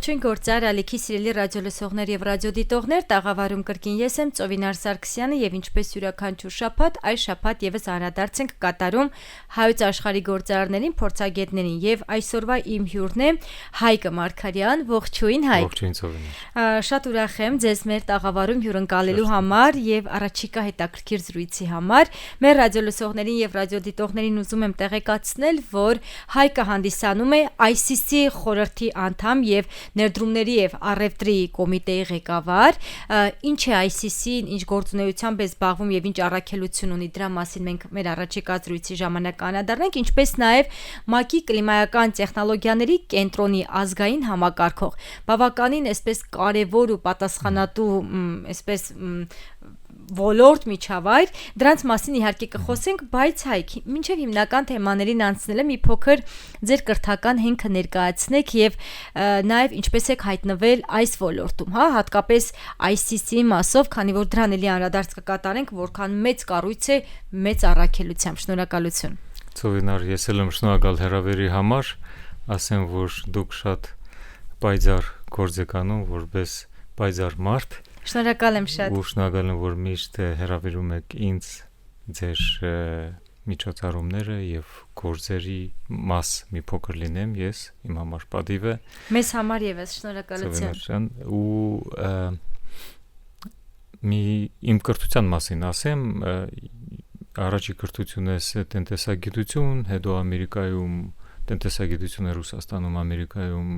Ողջույն գործար ալիքի սիրելի ռադիոլսողներ եւ ռադիոդիտողներ, տաղավարում կրկին ես եմ Ծովինար Սարգսյանը եւ ինչպես յուրաքանչյուր շաբաթ, այս շաբաթ եւս անդրադարձ ենք կատարում հայոց աշխարհի գործարարներին, փորձագետներին եւ այսօրվա իմ հյուրն է Հայկ Մարգարյան, ողջույն Հայկ։ Ողջույն Ծովինար։ Շատ ուրախ եմ ձեզ մեր տաղավարում հյուրընկալելու համար եւ առաջիկա հետաքրքիր զրույցի համար։ Մեր ռադիոլսողներին եւ ռադիոդիտողներին ուզում եմ տեղեկացնել, որ Հայկը հանդիսանում է ICC խորհրդի անդամ եւ ներդրումների եւ առևտրի կոմիտեի ղեկավար, ինչ է ICC-ն, ինչ գործունեությամբ է զբաղվում եւ ինչ առաքելություն ունի, դրա մասին մենք մեր առաջիկա զրույցի ժամանակ անդրադառնանք, ինչպես նաեւ ՄԱԿ-ի կլիմայական տեխնոլոգիաների կենտրոնի ազգային համակարգող, բավականին այսպես կարևոր ու պատասխանատու այսպես ոլորտ միջավայր, դրանց մասին իհարկե կխոսենք, բայց Հայկ, մինչև հիմնական թեմաներին անցնելը մի փոքր ձեր կրթական հենքը ներկայացնեք եւ նաեւ ինչպես եք հայտնվել այս ոլորտում, հա, հատկապես ICC-ի մասով, քանի որ դրան էլի անդրադարձ կկատարենք, որքան մեծ կառույց է, մեծ առաքելությամբ։ Շնորհակալություն։ Ծովինար, ես էլ եմ շնորհակալ հրավերի համար, ասեմ, որ դուք շատ պայծառ գործ եք անում, որպես պայծառ մարդ։ Շնորհակալ եմ շատ։ Ու շնորհակալ եմ, որ միշտ հրավիրում եք ինձ ձեր միջոցառումները եւ գործերի մաս մի փոքր լինեմ ես, իմ համար պատիվ է։ Մեզ համար եւս շնորհակալություն։ Ու իմ կրթության մասին ասեմ, առաջի կրթությունս տնտեսագիտություն, հետո Ամերիկայում տնտեսագիտությունը Ռուսաստանում, Ամերիկայում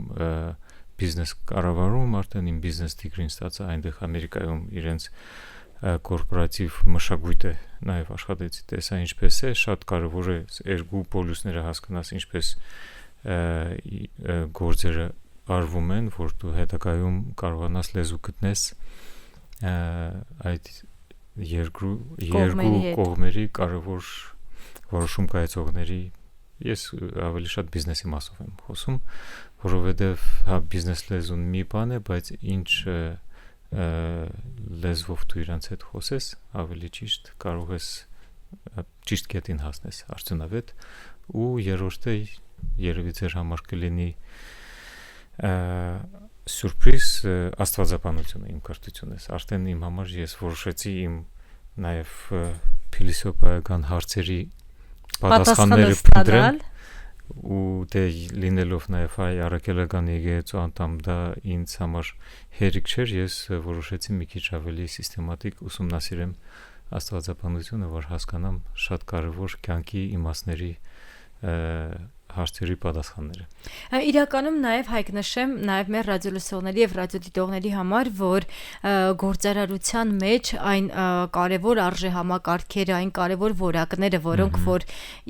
բիզնես կառավարում, արդեն իմ բիզնես դիգրին ստացա այնտեղ Ամերիկայում իրենց կորպորատիվ մշակույթը նաև աշխատեցի, տեսա ինչպես է, շատ կարևոր է երկու պոլյուսները հասկանաս, ինչպես գործերը արվում են, որ դու հետագայում կարողանաս լեզու գտնես այդ երկու կողմերի կարևոր որոշում կայացողների, ես ավելի շատ բիզնեսի մասով եմ խոսում, որովհետև հա բիզնես լեզուն մի բան է, բայց ինչ լեզվով դու իրանց հետ խոսես, ավելի ճիշտ կարող ես ճիշտ կետին հասնես արդյունավետ ու երրորդը երևի ձեր համար կլինի սուրպրիզ աստվածաբանությունը իմ կրթությունից, արդեն իմ համար ես որոշեցի իմ նաև փիլիսոփայական հարցերի պատասխանները փնտրել ու դե լինելով նաև հայ առաքելական եկեղեցու անդամ դա ինձ համար հերիք չէր, ես որոշեցի մի քիչ ավելի սիստեմատիկ ուսումնասիրեմ աստվածաբանությունը, որ հասկանամ շատ կարևոր կյանքի իմաստների հարցերի պատասխանները։ Իրականում նաև Հայկ նշեմ, նաև մեր ռադիոլսողների եւ ռադիոդիտողների համար, որ գործարարության մեջ այն կարևոր արժե համակարգերը, այն կարևոր որակները, որոնք որ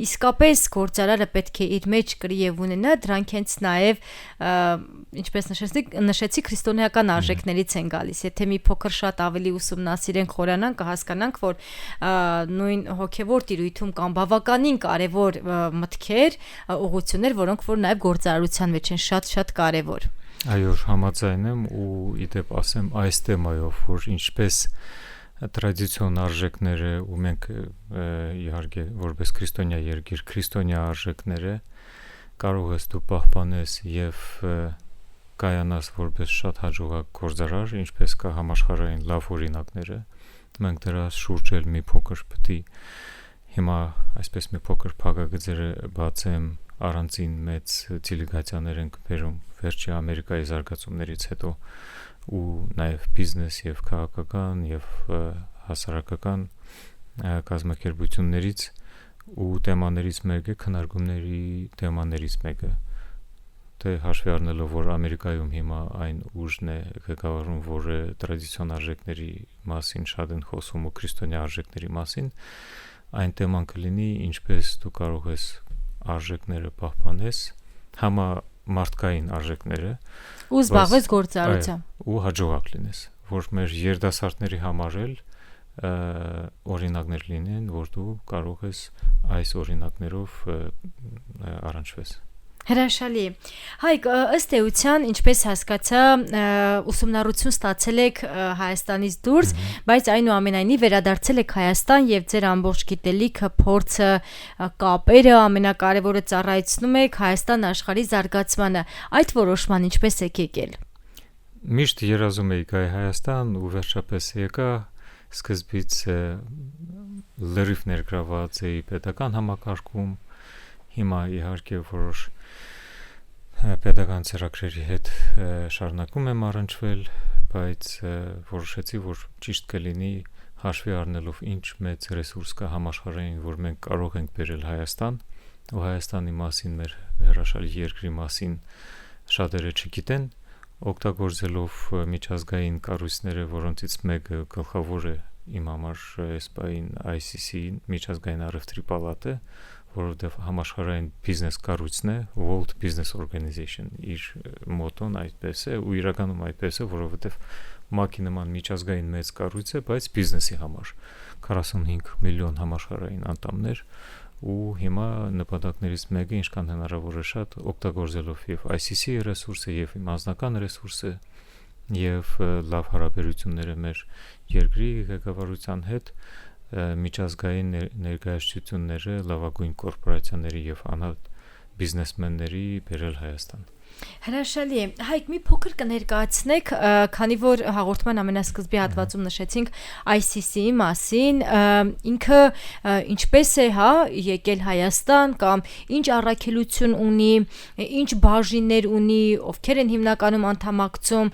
իսկապես գործարարը պետք է իր մեջ կրի եւ ունենա, դրանք հենց նաև ինչպես նշեցի քրիստոնեական արժեքներից են գալիս։ Եթե մի փոքր շատ ավելի ուսումնասիրենք, խորանանք, կհասկանանք, որ նույն հոգեվոր տիրույթում կան բավականին կարևոր մտքեր, ուղղություններ, որոնք որ նաև գործարարության մեջ են շատ կարևոր։ Այո, համաձայն եմ ու իդեպ ասեմ այս թեմայով, որ ինչպես տրադիցիոն արժեքները ու մենք իհարկե որպես քրիստոնյա երկիր քրիստոնյա արժեքները կարող ես դու պահպանես եւ կայանաս որպես շատ հաջողակ գործարար, ինչպես կա համաշխարհային լավ օրինակները, մենք դրա շուրջ էլ մի փոքր պետք է հիմա այսպես մի փոքր փակագծերը բացեմ առանցին մեծ դելեգացիաներ են բերում վերջի Ամերիկայի զարգացումներից հետո ու նաև բիզնես եւ քաղաքական եւ հասարակական կազմակերպություններից ու թեմաներից մեկը քննարկումների թեմաներից մեկը դե հաշվի առնելով որ Ամերիկայում հիմա այն ուժն է ղեկավարում, որը տրադիցիոն արժեքների մասին շատ են խոսում ու քրիստոնյա արժեքների մասին, այն թեման կլինի ինչպես դու կարող ես արժեքները պահպանես, համամարտկային արժեքները ու զբաղվես գործարարությամբ ու հաջողակ լինես, որ մեր երիտասարդների համար էլ օրինակներ լինեն, որ դու կարող ես այս օրինակներով առնչվես։ Հրաշալի։ Հայկ, ըստ էության, ինչպես հասկացա, ուսումնառություն ստացել եք Հայաստանից դուրս, բայց այնուամենայնիվ վերադարձել եք Հայաստան եւ ձեր ամբողջ գիտելիքը, փորձը, կապերը ամենակարևորը ծառայեցնում եք Հայաստան աշխարհի զարգացմանը։ Այդ որոշման ինչպես եք եկել։ միշտ երազում էի գայ Հայաստան ու վերջապես եկա, սկզբից լրիվ ներգրաված էի պետական համակարգում, հիմա իհարկե որոշ պետական ծրագրերի հետ շարունակում եմ առնչվել, բայց որոշեցի, որ ճիշտ կլինի հաշվի առնելով ինչ մեծ ռեսուրս կա համաշխարհային, որ մենք կարող ենք բերել Հայաստան, ու Հայաստանի մասին, մեր հրաշալի երկրի մասին շատերը չգիտեն, օգտագործելով միջազգային կառույցները, որոնցից մեկը գլխավոր է իմ համար այսպայն ICC միջազգային առևտրի պալատը, որովհետև համաշխարհային բիզնես կառույցն է, World Business Organization, իր մոտոն այդպես է, ու իրականում այդպես է, որովհետև ՄԱԿ-ի նման միջազգային մեծ կառույց է, բայց բիզնեսի համար 45 միլիոն համաշխարհային անդամներ, ու հիմա նպատակներից մեկը ինչքան հնարավոր է շատ օգտագործելով եւ ICC ռեսուրսը եւ իմ անձնական ռեսուրսը եւ լավ հարաբերությունները մեր երկրի ղեկավարության հետ միջազգային ներկայացությունները լավագույն կորպորացիաների եւ անհատ բիզնեսմենների բերել Հայաստան։ Հրաշալի է։ Հայկ, մի փոքր կներկայացնեք, քանի որ հաղորդման ամենասկզբի հատվածում նշեցինք ICC-ի մասին, ինքը ինչպես է, եկել Հայաստան կամ ինչ առաքելություն ունի, ինչ բաժիններ ունի, ովքեր են հիմնականում անդամակցում,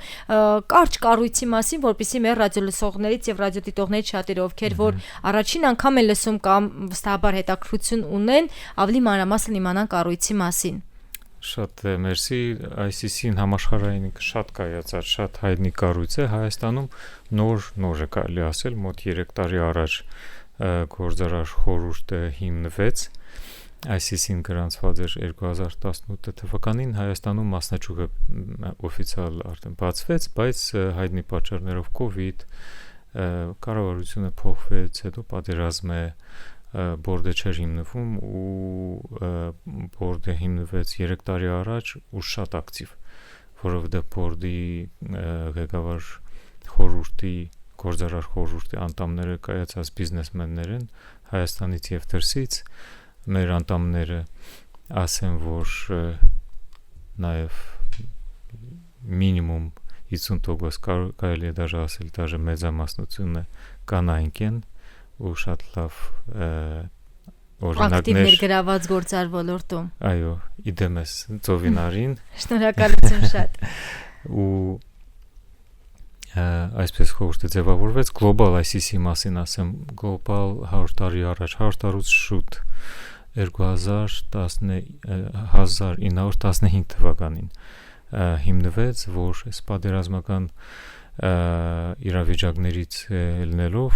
կարճ կառույցի մասին, որպեսզի մեր ռադիոլսողներից եւ ռադիոդիտողներից շատերը, ովքեր որ առաջին անգամ են լսում կամ վստահաբար հետաքրքրություն ունեն, ավելի մանրամասն իմանան կառույցի մասին։ Շատ մերսի, ICC-ին համաշխարհային շատ կայացած, շատ հայտնի կառույց է Հայաստանում, նոր է կարելի ասել, մոտ 3 տարի առաջ գործարար խորհուրդը հիմնվեց, ICC-ին գրանցված էր 2018 թվականին, Հայաստանում մասնաճյուղը օֆիցիալ արդեն բացվեց, բայց հայտնի պատճառներով COVID, կառավարությունը փոխվեց, հետո պատերազմ է, բորդը չէր հիմնվում ու բորդը հիմնվեց 3 տարի առաջ ու շատ ակտիվ, որովհետև բորդի ղեկավար խորհրդի, գործարար խորհրդի անդամները կայացած բիզնեսմեններ են Հայաստանից եւ դրսից, մեր անդամները ասեն, որ նաեւ մինիմում 50% կարելի է դաժե ասել, դաժե մեծամասնությունը կանայք են, ու շատ լավ օրինակներ ակտիվ ներգրաված գործար ոլորտում։ Այո, իդեմես ծովինարին։ Շնորհակալություն շատ։ Ու այսպես խորհուրդը ձևավորվեց գլոբալ ICC մասին ասեմ, գլոբալ 100 տարի առաջ, 100 տարուց շուտ 1915 թվականին հիմնվեց, որ այս պատերազմական իրավիճակներից ելնելով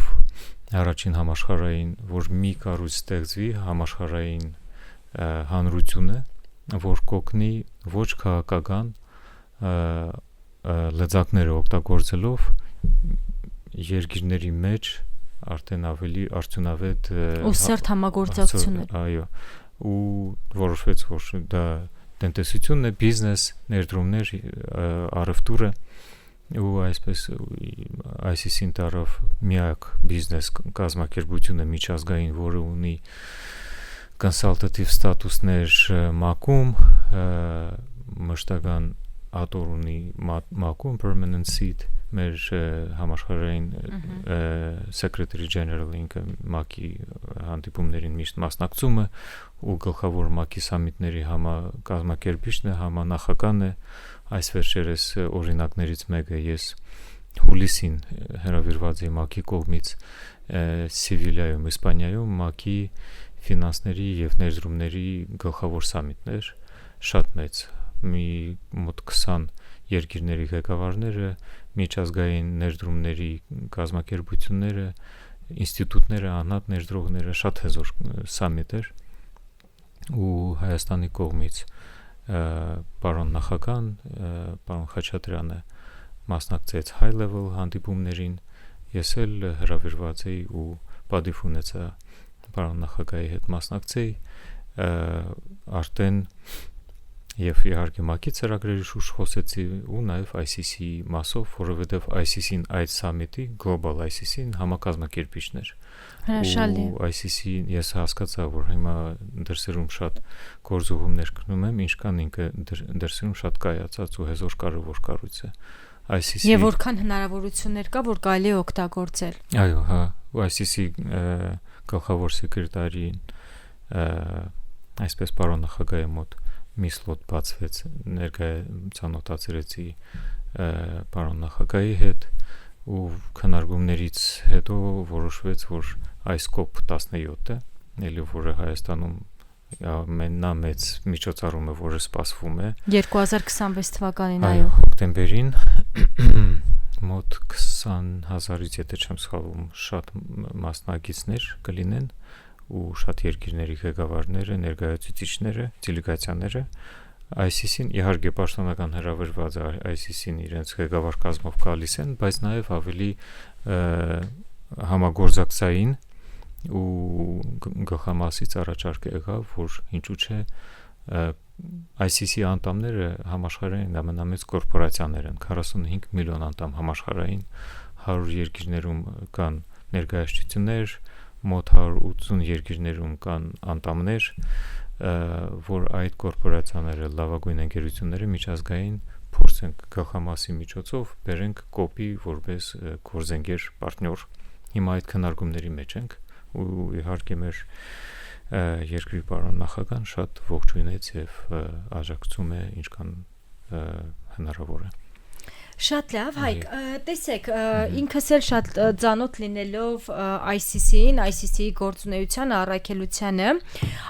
առաջին համաշխարհային, որ մի կառույց ստեղծվի համաշխարհային հանրությունը, որ կօգնի ոչ քաղաքական լեզակները օգտագործելով երկիրների մեջ արդեն ավելի արդյունավետ ու սերտ համագործակցություններ։ Այո, ու որոշվեց, որ դա տնտեսությունն է, բիզնես, ներդրումներ, առևտուրը ու այսպես ICC-ին տարավ միակ բիզնես կազմակերպությունը միջազգային, որը ունի consultative ստատուսներ ՄԱԿ-ում, մշտական ատոր ունի ՄԱԿ-ում, permanent seat, մեր համաշխարհային Secretary General ինքը ՄԱԿ-ի հանդիպումներին միշտ մասնակցում է ու գլխավոր ՄԱԿ-ի սամիտների կազմակերպիչն է, համանախագահն է, այս վերջերս օրինակներից մեկը ես հուլիսին հրավիրված եմ ՄԱԿ-ի կողմից Սևիլիայում, Իսպանիայում ՄԱԿ-ի ֆինանսների եւ ներդրումների գլխավոր սամիտներ, շատ մեծ, մի մոտ 20 երկիրների ղեկավարները, միջազգային ներդրումների կազմակերպությունները, ինստիտուտները, անհատ ներդրողները, շատ հզոր սամիտ էր ու Հայաստանի կողմից պարոն նախագահան, պարոն Խաչատրյանը մասնակցեց high level հանդիպումներին, ես էլ հրավիրված էի ու պատիվ ունեցա պարոն նախագահի հետ մասնակցեի, արդեն եւ իհարկե ՄԱԿ-ի ծրագրերի շուրջ խոսեցի ու նաեւ ICC-ի մասով, որովհետեւ ICC-ին այդ սամիտի, Global ICC-ին համակազմակերպիչն էր։ Հրաշալի։ Ու ICC-ին ես հասկացա, որ հիմա դրսերում շատ գործողումներ կրնում եմ, ինչքան ինքը դրսերում շատ կայացած ու հզոր կարևոր կառույց է։ ICC Եվ որքան հնարավորություններ կա, որ կարելի է օգտագործել։ Այո, հա, ICC գլխավոր սեկրետարին այսպես պարոն նախագահի մոտ մի սլոտ բացվեց, ներկայացանոթացրեցի պարոն նախագահի հետ ու քննարկումներից հետո որոշվեց, որ այս COP17-ը, ելի որը Հայաստանում ամենամեծ միջոցառումը, որը սպասվում է 2026 թվականին, այո, հոկտեմբերին մոտ 20,000-ից, եթե չեմ սխալվում, շատ մասնակիցներ կլինեն ու շատ երկիրների ղեկավարները, ներկայացուցիչները, դելեգացիաները ICC-ին իհարկե պաշտոնական հրավերված ICC-ին իրենց ղեկավար կազմով գալիս են, բայց նաև ավելի համագործակցային ու գլխամասից առաջարկ եղավ, որ ինչու՞ չէ ICC անդամները համաշխարհային ամենամեծ կորպորացիաներ են, 45 միլիոն անդամ համաշխարհային, 100 երկիրներում կան ներկայացություններ, մոտ 180 երկիրներում կան անդամներ, որ այդ կորպորացիաները, լավագույն ընկերությունները միջազգային փորձենք գլխամասի միջոցով բերենք կոպի որպես գործընկեր պարտներ։ Հիմա այդ քննարկումների մեջ ենք ու իհարկե մեր երկրի պարոն նախագահան շատ ողջունեց եւ աջակցում է ինչքան հնարավոր է։ Շատ լավ, Հայկ, տեսեք, ինքս էլ շատ ծանոթ լինելով ICC-ին, ICC-ի գործունեության առաքելությանը,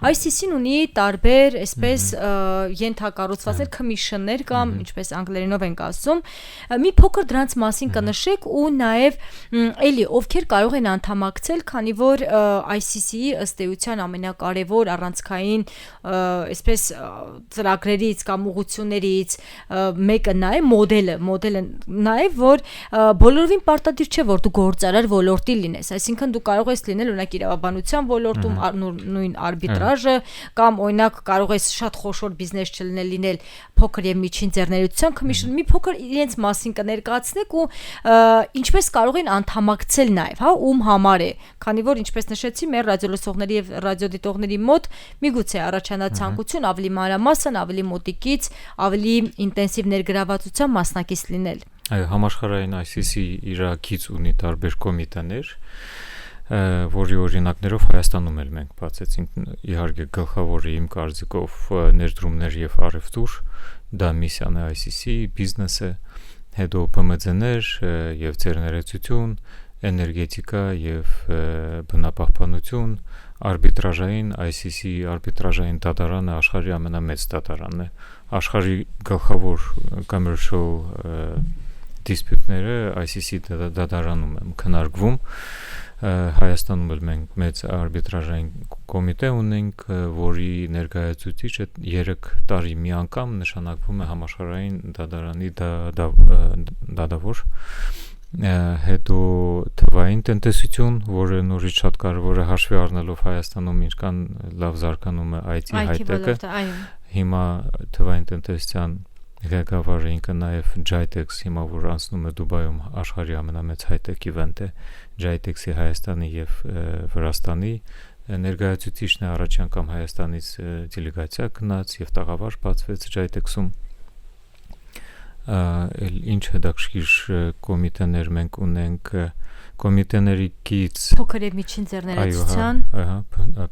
ICC-ն ունի տարբեր, այսպես ենթակառուցվածքներ, commission-ներ կամ ինչպես անգլերենով ենք ասում, մի փոքր դրանց մասին կնշեք ու նաև էլի ովքեր կարող են անդամակցել, քանի որ ICC-ի ըստ էության ամենակարևոր առանցքային, այսպես ծրագրերից կամ ուղղություններից մեկը նա է մոդելը նաև որ բոլորովին պարտադիր չէ որ դու գործարար ոլորտի լինես, այսինքն դու կարող ես լինել օրինակ իրավաբանության ոլորտում նույն արբիտրաժը կամ օրինակ կարող ես շատ խոշոր բիզնես չլինել փոքր եւ միջին ձեռներեցության commission մի փոքր իրենց մասին կներկայացնեք ու ինչպես կարող են անդամակցել նաև, հա, ում համար է, քանի որ ինչպես նշեցի մեր ռադիոլսողների եւ ռադիոդիտողների մոտ միգուցե առաջանա ցանկություն ավելի մանրամասն, ավելի մոտիկից, ավելի ինտենսիվ ներգրավվածության մասնակից լինել։ Այո, համաշխարհային ICC իր գիծ ունի տարբեր կոմիտեներ, որի օրինակներով Հայաստանում էլ մենք բացեցինք իհարկե գլխավորը իմ կարծիքով ներդրումներ եւ առևտուր, դա միսիան է ICC, բիզնեսը, հետո PMZ-ներ եւ ձեռներեցություն, էներգետիկա եւ բնապահպանություն, արբիտրաժային ICC արբիտրաժային դատարանը աշխարհի ամենամեծ դատարանն է, աշխարհի գլխավոր commercial dispute-ները ICC դատարանում են քննարկվում։ Հայաստանում էլ մենք մեծ արբիտրաժային կոմիտե ունենք, որի ներկայացուցիչը 3 տարի մի անգամ նշանակվում է համաշխարհային դատարանի դատավոր։ Հետո թվային տնտեսություն, որը նորից շատ կարևոր է հաշվի առնելով Հայաստանում ինչքան լավ զարգանում է IT հայ-տեքը։ Հիմա թվային տնտեսության ղեկավարը ինքը նաև JITEX հիմա որ անցնում է Դուբայում աշխարհի ամենամեծ հայ-տեք իվենտ է, JITEX-ի Հայաստանի եւ Վրաստանի ներկայացուցիչն է, առաջ անգամ Հայաստանից դելեգացիա գնաց եւ տաղավար բացվեց JITEX-ում։ Ինչ հետաքրքիր կոմիտեներ մենք ունենք, կոմիտեների գիծ փոքր եւ միջին ձեռներեցության,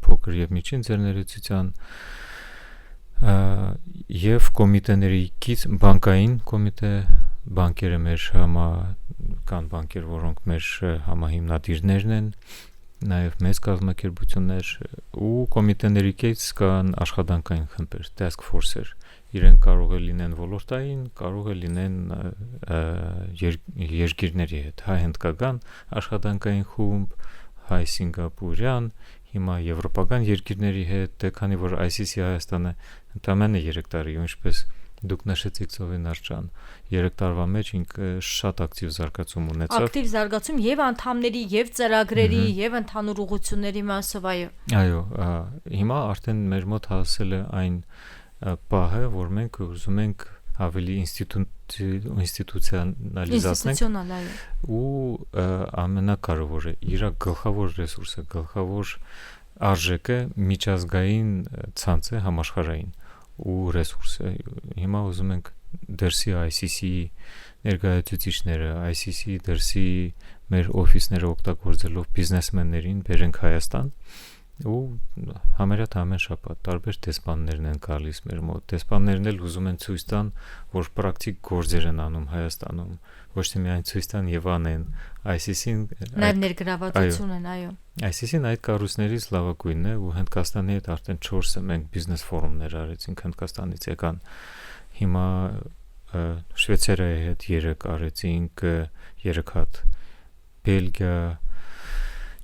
փոքր եւ միջին ձեռներեցության եւ կոմիտեների գիծ բանկային կոմիտե, բանկերը մեր կան բանկեր, որոնք մեր համահիմնադիրներն են, նաև մեծ կազմակերպություններ ու կոմիտեների կից կան աշխատանքային խմբեր, task force-եր, իրենք կարող է լինեն ոլորտային, կարող է լինեն երկիրների հետ, հայ-հնդկական աշխատանքային խումբ, հայ-սինգապուրյան, հիմա եվրոպական երկիրների հետ, քանի որ ICC Հայաստանը ընդամենը 3 տարի, ինչպես դուք նշեցիք Սովինար ջան, 3 տարվա մեջ ինքը շատ ակտիվ զարգացում ունեցավ։ Ակտիվ զարգացում եւ անդամների, եւ ծրագրերի, եւ ընդհանուր ուղղությունների մասով, այո։ Այո, հիմա արդեն մեր մոտ հասել է այն պահը, որ մենք ուզում ենք ավելի ինստիտուցիոնալիզացնենք ու ամենակարևորը իր գլխավոր ռեսուրսը, գլխավոր արժեքը միջազգային ցանցը համաշխարհային ու ռեսուրսը։ Հիմա ուզում ենք դերսի ICC-ի ներկայացուցիչները ICC դրսի մեր օֆիսները օգտագործելով բիզնեսմեններին բերենք Հայաստան ու համարյա ամեն շաբաթ տարբեր դեսպաններն են գալիս մեր մոտ դեսպաններն էլ ուզում են ցույց տան որ պրակտիկ գործեր են անում Հայաստանում ոչ թե միայն ցույց տան եւ անեն ICC-ին նաև ներգրավվածություն են այո ICC-ին այդ կառույցներից լավագույնն է ու Հնդկաստանի հետ արդեն 4-ը մենք բիզնես ֆորումներ արեցինք Հնդկաստանից եկան հիմա Շվեյցարիայի հետ 3 արեցինք 3 հատ Բելգիա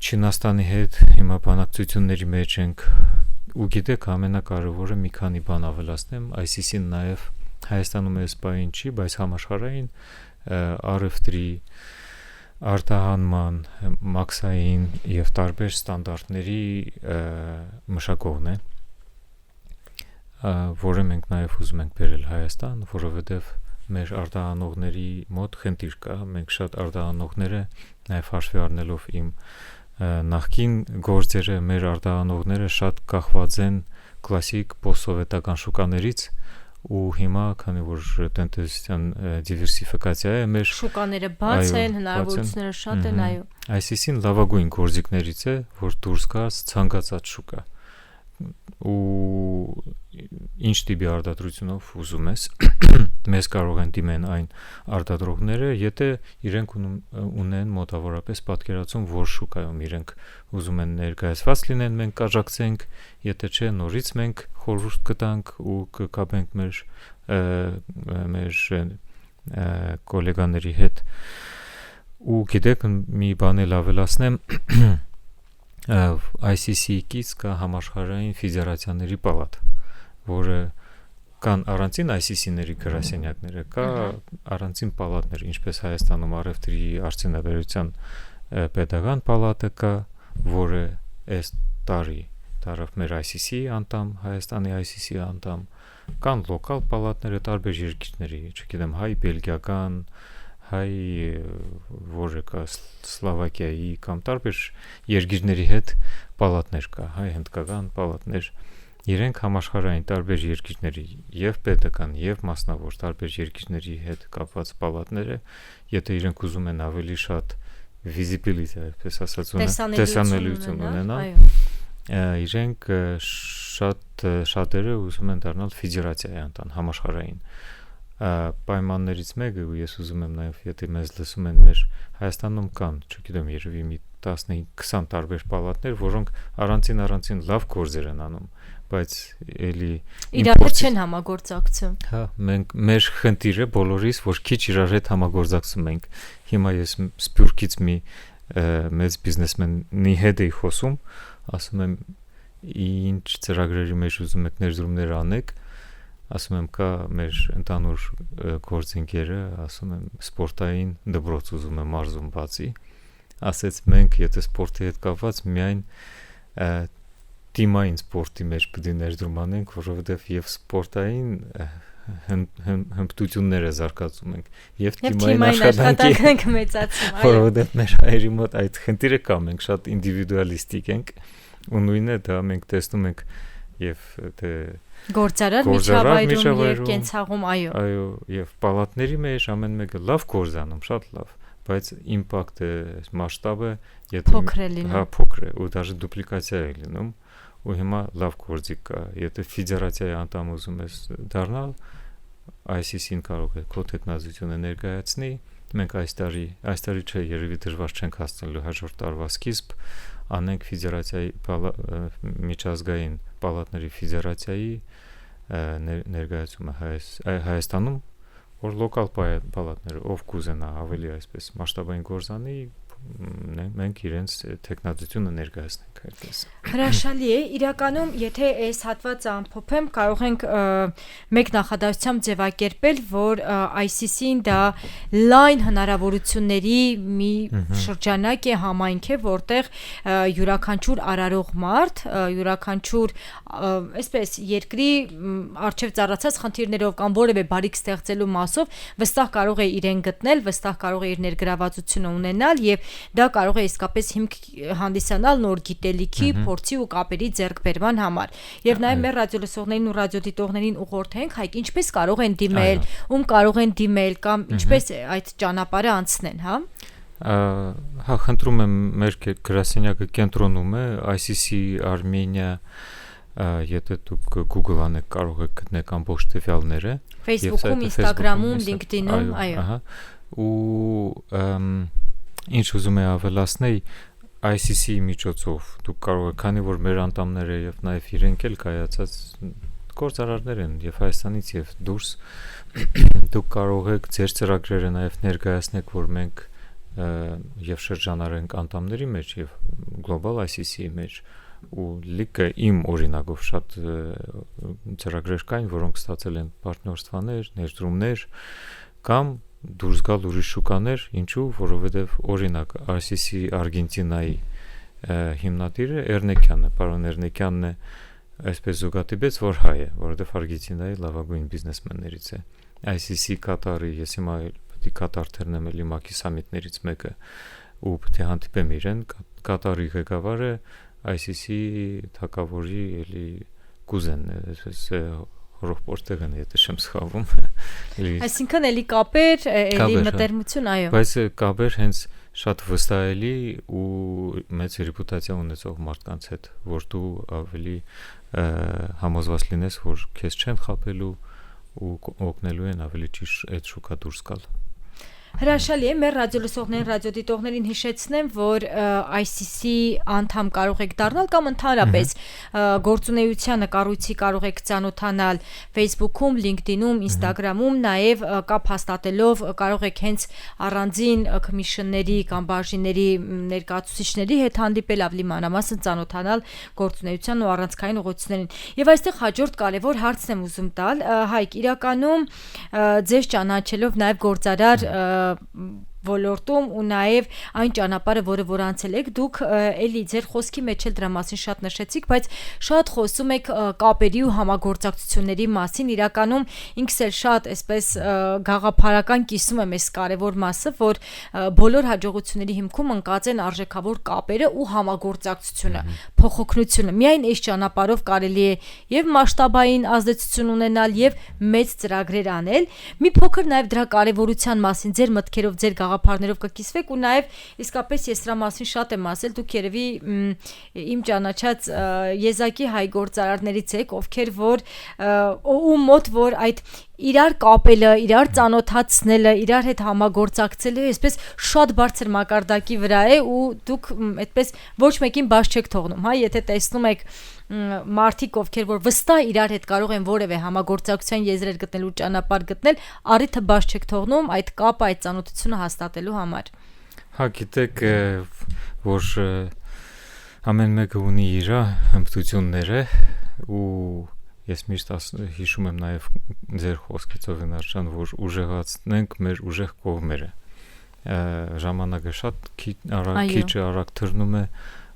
Չինաստանի հետ հիմա բանակցությունների մեջ ենք ու գիտեք ամենակարևորը մի քանի բան ավելացնեմ ICC-ն նաև Հայաստանում է սպային չի բայց համաշխարհային RF3 արտահանման մաքսային եւ տարբեր ստանդարտների մշակողն է որը մենք նաև ուզում ենք բերել Հայաստան որովհետեւ մեր արտահանողների մոտ խնդիր կա մենք շատ արտահանողները նաև հաշվի առնելով իմ նախկին գործերը մեր արտահանողները շատ կախված են կլասիկ պոստսովետական շուկաներից ու հիմա քանի որ տնտեսության դիվերսիֆիկացիա է մեր շուկաները բաց են հնարավորությունները շատ են այո ICC-ին լավագույն գործիքներից է որ դուրս գաս ցանկացած շուկա ու ինչ տիպի արտադրությունով ուզում ես մեզ կարող են դիմեն այն արտադրողները եթե իրենք ունեն մոտավորապես պատկերացում որ շուկայում իրենք ուզում են ներկայացված լինեն մենք կաժակցենք եթե չէ նորից մենք խորհուրդ կտանք ու կկապենք մեր գոլեգաների հետ ու գիտեք մի բան էլ ավելացնեմ ICC-ից կա համաշխարհային ֆեդերացիաների պալատ որը կան առանցին ICC-ների գրասենյակները կա առանցին պալատներ ինչպես Հայաստանում RF3 արդյունաբերության պետական պալատը կա որը այս տարի դարավ մեր ICC անդամ Հայաստանի ICC անդամ կան լոկալ պալատները տարբեր երկրների չգիտեմ հայ բելգիական հայ որը կա Սլովակիայի կամ տարբեր երկրների հետ պալատներ կա հայ հնդկական պալատներ իրենք համաշխարհային տարբեր երկրների եւ պետական եւ մասնավոր տարբեր երկրների հետ կապված պալատները եթե իրենք ուզում են ավելի շատ visibility այսպես ասած տեսանելիություն ունենան իրենք շատերը ուզում են դառնալ ֆեդերացիայի անդամ համաշխարհային պայմաններից մեկը ու ես ուզում եմ նաև եթե մեզ լսում են մեր Հայաստանում կան, չգիտեմ, երևի մի 15-20 տարբեր պալատներ, որոնք առանցին լավ գործեր են անում, բայց էլի իրար հետ չեն համագործակցում։ Հա, մենք մեր խնդիրը բոլորիս, որ քիչ իրար հետ համագործակցում ենք։ Հիմա ես Սփյուռքից մի մեծ բիզնեսմենի հետ էի խոսում, ասում եմ ինչ ծրագրերի մեջ ուզում եք ներդրումներ անեք ասում եմ կա մեր ընդանուր գործընկերը ասում եմ սպորտային դպրոց ուզում եմ մարզում բացի ասեց մենք եթե սպորտի հետ կապված միայն թիմային սպորտի մեջ պետք է ներդրում անենք որովհետև եւ սպորտային հմտությունները զարգացում ենք եւ թիմային աշխատանքը մեծացում որովհետև մեր հայերի մոտ այդ խնդիրը կա մենք շատ ինդիվիդուալիստիկ ենք ու նույնն է դա մենք տեսնում ենք եւ թե գործարար միջավայրում եւ կենցաղում այո եւ պալատների մեջ ամեն մեկը լավ գործանում շատ լավ բայց իմպակտը մասշտաբը փոքր է ու դաժե դուպլիկացիա է լինում ու հիմա լավ գործիք կա եթե ֆեդերացիայի անդամ ուզում ես դառնալ ICC-ին կարող է քո տեխնազությունը ներկայացնի մենք այս տարի չէ երևի դժվար չենք հասնելու հաջորդ տարվա սկիզբ անենք ֆեդերացիայի միջազգային պալատների ֆեդերացիայի ներկայացումը Հայաստանում որ լոկալ պալատները ով կուզենա ավելի այսպես մասշտաբային գործանի մենք իրենց տեխնազությունը ներկայացնենք այդպես հրաշալի է իրականում եթե այս հատվածը ամփոփեմ կարող ենք մեկ նախադասությամբ ձևակերպել որ ICC-ին դա լայն հնարավորությունների մի շրջանակ է համայնք է որտեղ յուրաքանչյուր արարող մարդ յուրաքանչյուր այսպես երկրի արժև ծառացած խնդիրներով կամ որևէ բարիք ստեղծելու մասով վստահ կարող է իրեն գտնել վստահ կարող է իր ներգրավվածությունը ունենալ եւ դա կարող է իսկապես հիմք հանդիսանալ նոր գիտելիքի, փորձի ու կապերի ձեռքբերման համար։ Եվ նաև մեր ռադիոլսողներին ու ռադիոդիտողներին ուղղորդենք, հայք ինչպես կարող են դիմել, ում կարող են դիմել կամ ինչպես այդ ճանապարհը անցնեն, հա։ Հա, խնդրում եմ, մեր գրասենյակը կենտրոնում է ICC Armenia, եթե դուք Google անեք, կարող եք գտնել ամբողջ տվյալները Facebook-ում, Instagram-ում, LinkedIn-ում, այո։ Ու ինչ ուզում եմ ավելացնել, ICC-ի միջոցով դուք կարող եք, քանի որ մեր անդամները եւ նաեւ իրենք էլ կայացած գործարարներ են եւ Հայաստանից եւ դուրս, դուք կարող եք ձեր ծրագրերը նաեւ ներկայացնել, որ մենք եւ շրջանառենք անդամների մեջ եւ Global ICC-ի մեջ ու լիքը իմ օրինակով շատ ծրագրեր կային, որոնք ստացել են պարտներստվաներ, ներդրումներ կամ դուրս գալ ուրիշ շուկաներ, ինչու, որովհետև օրինակ RCC Արգենտինայի հիմնադիրը Էրնեկյանն է, պարոն Էրնեկյանն է, այսպես զուգադիպեց, որ հայ է, որովհետև Արգենտինայի լավագույն բիզնեսմեններից է։ ICC Կատարի, ես հիմա պետք է Կատար թերնեմ էլի ՄԱԿ-ի սամիտներից մեկը ու պետք է հանդիպեմ իրեն, Կատարի ղեկավարը ICC թագավորի էլի կուզենն է, այսպես ռոպորտեղն եթե չեմ սխալվում։ Այսինքն էլի կապեր, էլի մտերմություն, այո։ Բայց կապեր հենց շատ վստահելի ու մեծ ռեպուտացիա ունեցող մարդկանց հետ, որ դու ավելի համոզված լինես, որ քեզ չեն խաբելու ու օգնելու են ավելի ճիշտ այդ շուկա դուրս գալ։ Հրաշալի է, մեր ռադիոլսողներին, ռադիոդիտողներին հիշեցնեմ, որ ICC անդամ կարող եք դառնալ կամ ընդհանրապես գործունեությանը կառույցի կարող եք ծանոթանալ Facebook-ում, LinkedIn-ում, Instagram-ում, նաև կապ հաստատելով կարող եք հենց առանձին քմիշնների կամ բաժինների ներկայացուցիչների հետ հանդիպել, ավելի մանրամասն ծանոթանալ գործունեության ու առանցքային ուղղություններին։ Եվ այստեղ հաջորդ կարևոր հարցն եմ ուզում տալ, Հայկ, իրականում ձեզ ճանաչելով նաև գործարար ոլորտում ու նաև այն ճանապարհը, որը որ անցել եք, դուք էլի ձեր խոսքի մեջ էլ դրա մասին շատ նշեցիք, բայց շատ խոսում եք կապերի ու համագործակցությունների մասին, իրականում ինքս էլ շատ այսպես գաղափարական կիսում եմ այս կարևոր մասը, որ բոլոր հաջողությունների հիմքում ընկած են արժեքավոր կապերը ու համագործակցությունը, փոխօգնությունը։ Միայն այս ճանապարհով կարելի է եւ մասշտաբային ազդեցություն ունենալ եւ մեծ ծրագրեր անել։ Մի փոքր նաև դրա կարևորության մասին ձեր մտքերով, ձեր գաղափարներով կկիսվեք ու նաև իսկապես ես դրա մասին շատ եմ ասել, դուք երևի իմ ճանաչած եզակի հայ գործարարներից եք, ովքեր որ ու մոտ որ այդ իրար կապելը, իրար ծանոթացնելը, իրար հետ համագործակցելը այսպես շատ բարձր մակարդակի վրա է ու դուք այդպես ոչ մեկին բաց չեք թողնում, հա, եթե տեսնում եք մարդիկ, ովքեր որ վստահ իրար հետ կարող են որևէ համագործակցության եզրեր գտնել ու ճանապարհ գտնել, առիթը բաց չեք թողնում այդ կապը, այդ ծանոթությունը հաստատելու համար։ Հա, գիտեք, որ ամեն մեկը ունի իր հմտությունները ու ես միշտ հիշում եմ նաև ձեր խոսքից Ովենարյան, որ ուժեղացնենք մեր ուժեղ կողմերը։ Ժամանակը շատ քիչ արագ թռնում է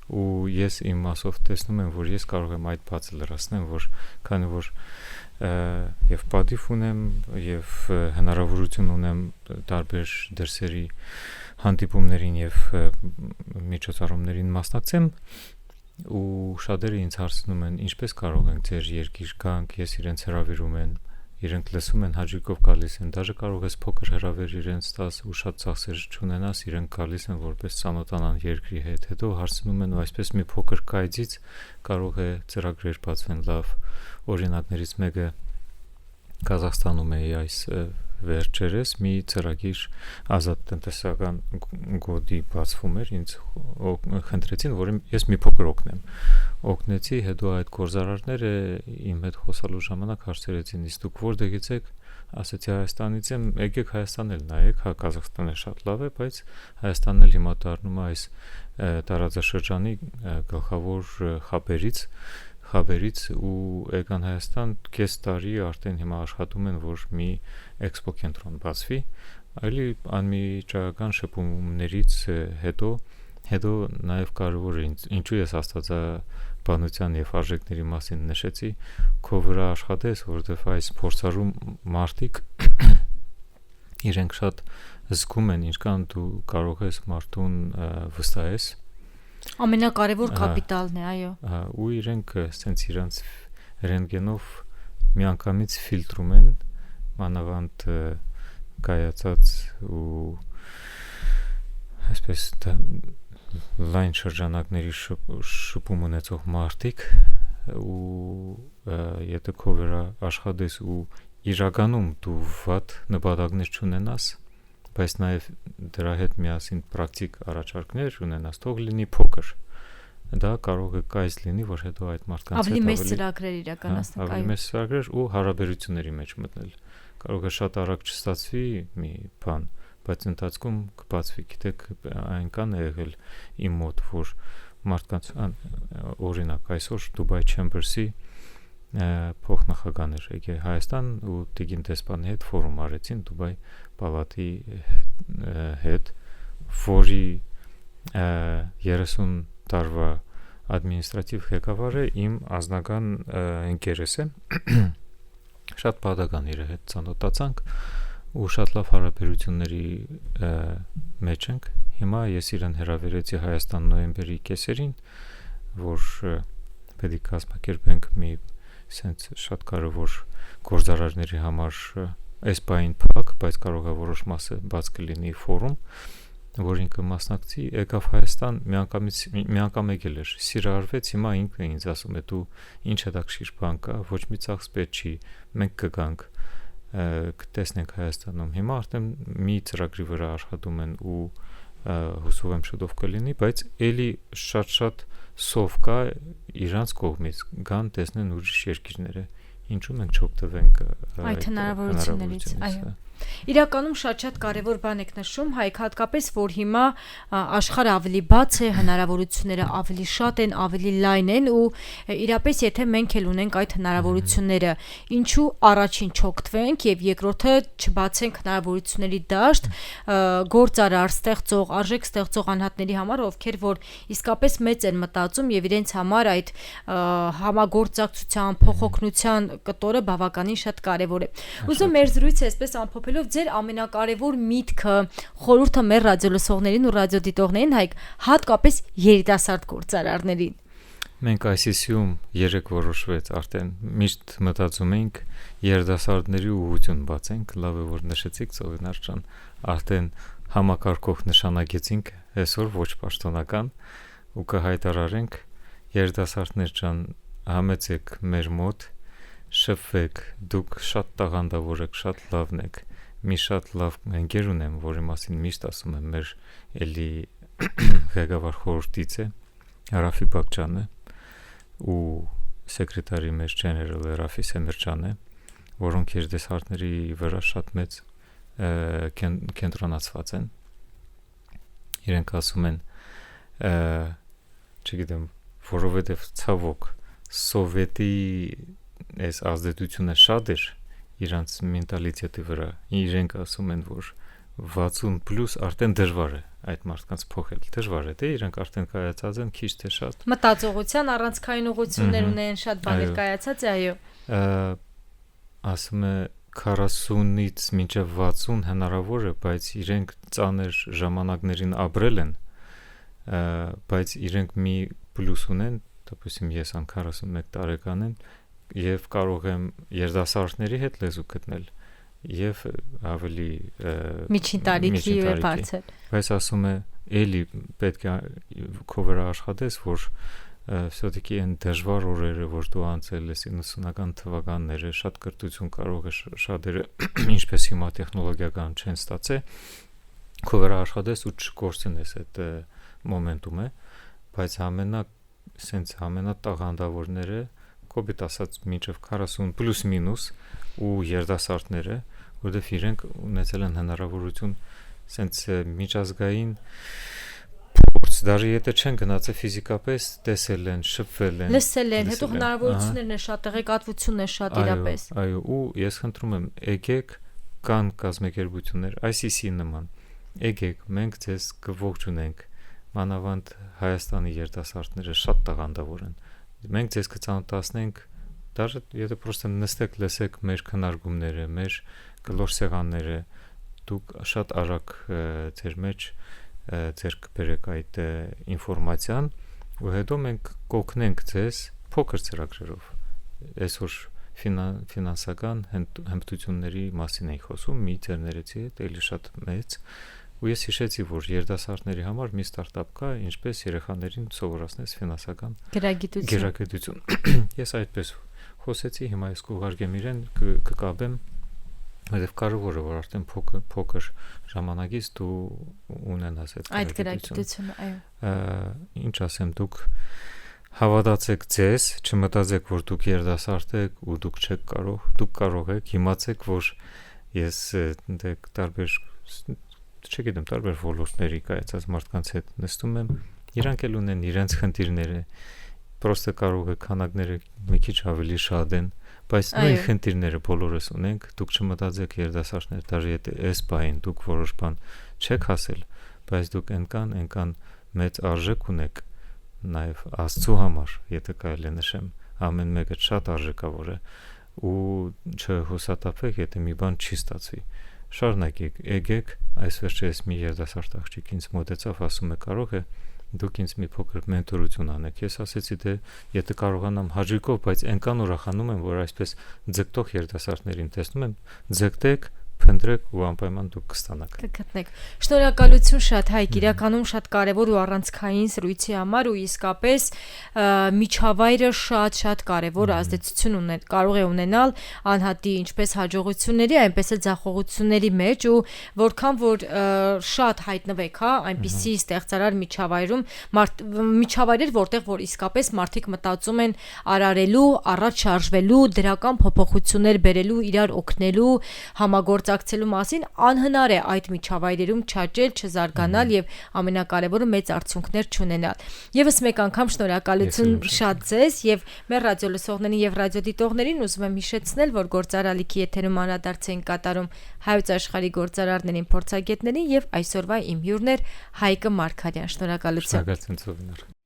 ու ես իմ մասով տեսնում եմ, որ ես կարող եմ այդ բացը լրացնեմ, որ քանի որ եւ պատիվ ունեմ եւ հնարավորություն ունեմ տարբեր դրսերի հանդիպումներին եւ միջոցառումներին մասնակցեմ ու շատերը ինձ հարցնում են ինչպես կարող ենք ձեր երկիր գանք, ես իրենց հրավիրում են, իրենք լսում են, հաջիկով գալիս են, դաժե կարող ես փոքր հրավեր իրենց տաս ու շատ ծախսեր չունենաս, իրենք գալիս են որպես ծանոթանան երկրի հետ, հետո հարցնում են ու այսպես մի փոքր կայծից կարող է ծրագրեր բացվեն լավ, օրինակներից մեկը Կազախստանում է այս վերջերս մի ծրագիր ազատ տնտեսական գոտի բացվում էր, ինձ խնդրեցին, որ ես մի փոքր օգնեցի, հետո այդ գործարարները իմ հետ խոսալու ժամանակ հարցրեցին, իսկ դուք որտեղից եք, ասացի Հայաստանից եմ, եկեք Հայաստան էլ նայեք, հա Կազախստանը շատ լավ է, բայց Հայաստանն էլ հիմա դառնում է այս տարածաշրջանի գլխավոր խաբերից ու եկան Հայաստան կես տարի արդեն հիմա աշխատում են, որ մի էքսպո կենտրոն բացվի, այլի անմիջական շփումներից հետո նաև կարևոր է ինչու ես աստվածաբանության եւ արժեքների մասին նշեցի, քո վրա աշխատես, որովհետեւ այս փորձառու մարդիկ իրենք շատ զգում են, ինչքան դու կարող ես մարդուն վստահես։ Ամենակարևոր կապիտալն է, այո։ Ու իրենք սենց իրանց ռենտգենով միանգամից ֆիլտրում են մանավանդ կայացած ու այսպես լայն շրջանակների շփում ունեցող մարդիկ ու եթե քո վրա աշխատես ու իրականում դու վատ նպատակներ չունենաս, բայց նաև դրա հետ միասին պրակտիկ առաջարկներ ունենաս, թող լինի փոքր, դա կարող է կայս լինի, որ հետո այդ մարդկանց հետ ավելի մեծ ծրագրեր իրականացնենք, այո, ավելի մեծ ծրագրեր ու հարաբերությունների մեջ մտնել։ Կարող է շատ արագ չստացվի մի բան, բայց ընթացքում կբացվի, գիտեք, այնքան է եղել իմ մոտ, որ մարդկանց օրինակ այսօր Dubai Chambers-ի փոխնախագահն էր եկել Հայաստան ու Տիգին դեսպանի հետ ֆորում արեցին Dubai պալատի հետ, որի 30 տարվա ադմինիստրատիվ ղեկավարը իմ անձնական ընկերս է, շատ բադական իր հետ ծանոթացանք ու շատ լավ հարաբերությունների մեջ ենք։ Հիմա ես իրեն հրավիրեցի Հայաստան նոյեմբերի կեսերին, որ պետք է կազմակերպենք մի սենց շատ կարևոր գործարարների համար այս բային փակ, բայց կարող է որոշ մասը բաց կլինի ֆորում, որ ինքը մասնակցի, եկավ Հայաստան, միանգամ եկել էր, սիրահարվեց, հիմա ինքն է ինձ ասում է դու ինչ հետաքրքիր բան կա, ոչ մի ծախս պետք չի, մենք կգանք կտեսնենք Հայաստանում։ Հիմա արդեն մի ծրագրի վրա աշխատում են ու հուսով եմ շուտով կլինի, բայց էլի շատ սով կա իրանց կողմից, գան տեսնեն ուրիշ երկիրները, ինչու մենք չօգտվենք այդ հնարավորություններից, այո։ Իրականում շատ կարևոր բան եք նշում, Հայկ, հատկապես որ հիմա աշխարհը ավելի բաց է, հնարավորությունները ավելի շատ են, ավելի լայն են ու իրապես եթե մենք էլ ունենք այդ հնարավորությունները, ինչու առաջին չօգտվենք եւ երկրորդը չբացենք հնարավորությունների դաշտ գործարար ստեղծող, արժեք ստեղծող անհատների համար, ովքեր որ իսկապես մեծ են մտածում եւ իրենց համար այդ համագործակցության, փոխօգնության կտորը բավականին շատ կարևոր է։ Ուզում մեր զրույցը այսպես ամփոփելով ձեր ամենակարևոր միտքը, խորհուրդը մեր ռադիոլսողներին ու ռադիոդիտողներին, Հայկ, հատկապես երիտասարդ գործարարներին։ Մենք ICC-ում երեք որոշվեց, արդեն միշտ մտածում էինք երիտասարդների ուղղություն բացենք, լավ է որ նշեցիք, Ծովինար ջան, արդեն համակարգող նշանակեցինք, այսօր ոչ պաշտոնական ու կհայտարարենք երիտասարդներ ջան, համեցեք մեր մոտ, շփվեք, դուք շատ տաղանդավոր եք, շատ լավն եք, մի շատ լավ ընկեր ունեմ, որի մասին միշտ ասում եմ, մեր էլի ղեկավար խորհրդից է, Ռաֆի Բակչյանը ու սեկրետարի մեր ջեներալը Ռաֆի Սեմերջանը, որոնք երիտասարդների վրա շատ մեծ կենտրոնացված են։ Իրենք ասում են, չգիտեմ, որովհետև ցավոք սովետի այս ազդեցությունը շատ էր իրանց մենտալիտետի վրա, իրենք ասում են, որ 60+ արդեն դժվար է այդ մարդկանց փոխել, դժվար է, թե իրենք արդեն կայացած են քիչ թե շատ։ Մտածողության առանցքային ուղղություններ ունեն, շատ բաներ կայացած է, այո։ Ասում է 40-ից մինչև 60 հնարավոր է, բայց իրենք ծանր ժամանակներին ապրել են, բայց իրենք մի պլյուս ունեն, դեպի ես 41 տարեկան եմ եւ կարող եմ երիտասարդների հետ լեզու գտնել եւ ավելի միջին տարիքի բարձր։ Բայց ասում է, էլի պետք է քո վրա աշխատես, որ все-таки այն դժվար օրերը, որ դու անցել ես 90-ական թվականները, շատ կրթություն կարող է շատերը, ինչպես հիմա տեխնոլոգիական չեն ստացել, քո վրա աշխատես ու չկորցնես այդ մոմենտումը, բայց ամենատաղանդավորները կոպիտ ասած մինչև 40 պլյուս մինուս ու երիտասարդները, որովհետև իրենք ունեցել են հնարավորություն սենց միջազգային փորձ, դաժե եթե չեն գնացել ֆիզիկապես, տեսել են, շփվել են, լսել են, հետո հնարավորություններն է շատ, տեղեկատվությունն է շատ իրապես։ Այո, ու ես խնդրում եմ, եկեք կան կազմակերպություններ, ICC նման, եկեք, մենք ձեզ կողջունենք, մանավանդ Հայաստանի երիտասարդները շատ տաղանդավոր են։ Մենք ձեզ կծանոթացնենք, դաժե եթե պրոստը նստեք, լսեք մեր քննարկումները, մեր գլոր սեղանները, դուք շատ արագ ձեր մեջ ձեր կբերեք այդ ինֆորմացիան ու հետո մենք կօգնենք ձեզ փոքր ծրագրերով այսօր ֆինանսական հմտությունների մասին ենք խոսում մի ձեռներեցի հետ էլի շատ մեծ ու ես հիշեցի որ երիտասարդների համար մի ստարտափ կա ինչպես երեխաներին սովորացնես ֆինանսական գերագիտություն ես այդպես խոսեցի հիմա ես կուղարկեմ իրեն կկապեմ այդև կարևոր է որ արդեն փոքր ժամանակից դու ունենաս այդ գերագիտությունը այո ինչ ասեմ դուք հավատացեք ձեզ, չմտածեք, որ դուք երիտասարդ եք ու դուք չեք կարող, դուք կարող եք, իմացեք, որ ես տարբեր ոլորտների կայացած մարդկանց հետ նստում եմ, իրանք էլ ունեն իրենց խնդիրները, պրոստը կարող է քանակները մի քիչ ավելի շատ են, բայց նույն խնդիրները բոլորս ունենք, դուք չմտածեք երիտասարդներ, դաժե եթե այս բային դուք որոշ բան չեք հասել, բայց դուք այնքան մեծ արժեք ունեք նաև Աստծո համար, եթե կարելի է նշեմ, ամեն մեկը շատ արժեքավոր է ու չհուսատափեք, եթե մի բան չի ստացվի։ Շարունակեք, եկեք, այս վերջերս մի երիտասարդ աղջիկ ինձ մոտեցավ, ասում է կարող է դուք ինձ մի փոքր մենտորություն անեք։ Ես ասեցի դե եթե կարողանամ հաջիկով, բայց այնքան ուրախանում եմ, որ այսպես ձգտող երիտասարդներին տեսնում եմ, ձգտեք փնտրեք ու անպայման դուք կստանաք։ Կգտնեք։ Շնորհակալություն շատ Հայկ, իրականում շատ կարևոր ու առանցքային զրույցի համար ու իսկապես միջավայրը շատ կարևոր ազդեցություն կարող է ունենալ անհատի ինչպես հաջողությունների, այնպես էլ ձախողությունների մեջ ու որքան որ շատ հայտնվեք, հա, այնպիսի ստեղծարար միջավայրում միջավայրեր, որտեղ որ իսկապես մարդիկ մտածում են արարելու, առաջ շարժվելու, դրական փոփոխություններ բերելու, իրար օգնելու, համագործակցելու մասին անհնար է այդ միջավայրերում չաճել, չզարգանալ եւ ամենակարևորը մեծ արդյունքներ չունենալ։ Եվս մեկ անգամ շնորհակալություն շատ ձեզ եւ մեր ռադիո լսողներին եւ ռադիոդիտողներին ուզում եմ հիշեցնել, որ գործարալիքի եթերում անդրադարձ են կատարում հայոց աշխարհի գործարարներին, փորձագետներին եւ այսօրվա իմ հյուրն էր Հայկը Մարգարյան։ Շնորհակալություն։